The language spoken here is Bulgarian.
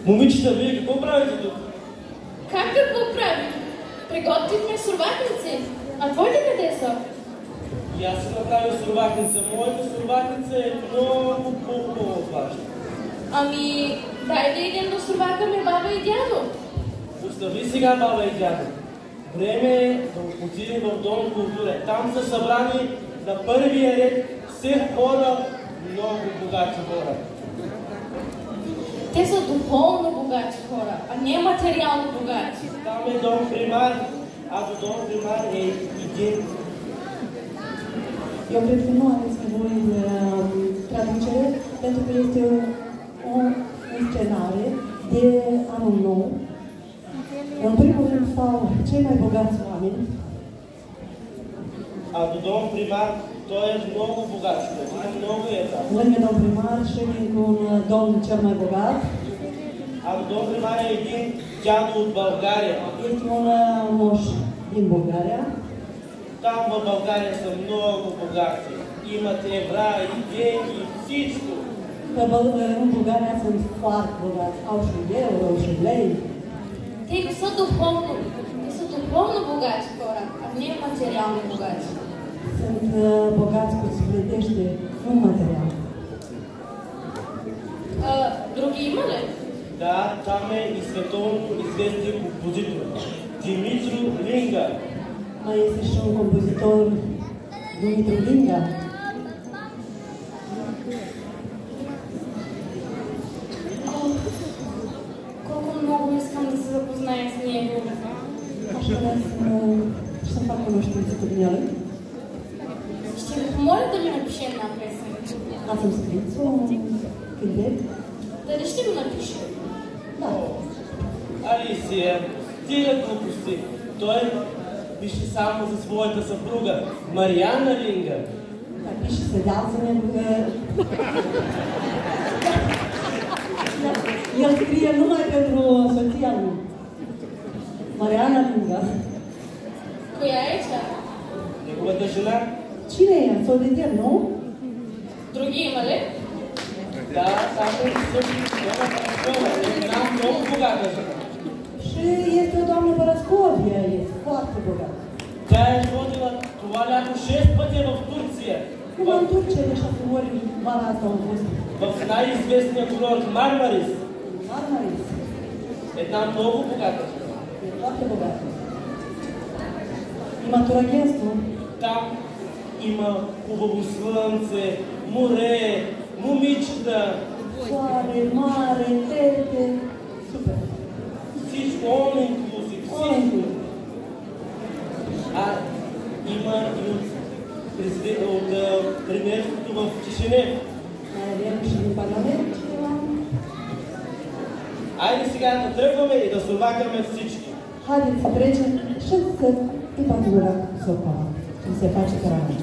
Момичета, вие какво правите тук? Как какво правим? Приготвихме сурватници. А твоите къде са? И аз си направя сурватница. Моята сурватница е много по-хубава от вашата. Ами, дай да идем да сурвакаме баба и дядо. Остави сега баба и дядо. Време е да отидем в Дом култура. Там са събрани на първия ред все хора, много богати хора. Те са духовно богати хора, а не материално богати. Там е Дом примар, а до Дом примар е един. Eu cred că nu aveți nevoie de traducere, pentru că este o scenare de anul nou. În primul rând stau cei mai bogați oameni. А до Дом примар той е много богат. Много е там. Lângă domn primar și un domn cel mai bogat. А до Дом примар е един дядо от България. Este un moș din Bulgaria. Там в България са много богати. Имат евраи, деньги, всичко. În Bulgaria sunt foarte bogați. Au și euro, și lei. Те са духовно богати хора, а не материално богати. Sunt bogați cu sufletește, nu material. Други има ли? Да, там е и световно известен композитор. Димитро Линга. Mai este și un compozitor, Dumitru Linga. Колко много искам да се запозная с него. Aș vrea să fac cunoștință cu el. Ще ви помоля да ми напише една песен. Ați îmi scris un cântec? Дали ще го напише? Da. Алисия, стига глупости. Той пише само за своята съпруга, Мариана Линга. Dar piše se de altele că... El scrie numai pentru soția lui. Mariana Linga. Коя е тя? Неговата жена? Cine e? Solitaire, nu? Други има ли? Да, само една много богата жена. Și este o doamnă Parascovia, este foarte bogată. Тя е ходила това лято 6 пъти в Турция. Numai în Turcia de 6 ori vara asta am fost. В най-известния курорт Мармарис. Marmaris. Една много богата жена. E foarte bogată. Има турагентство. Там има хубаво слънце, море, момичета. Soare, mare, fete. Super. Всичко all-inclusive. Всичко. Има и от премиерството в Кишинев. Mai avem și din Parlament cineva. Айде сега да тръгваме и да survacаме всички. Haideți să trecem și să îi patrulăm sopa. Cum se face cărarea.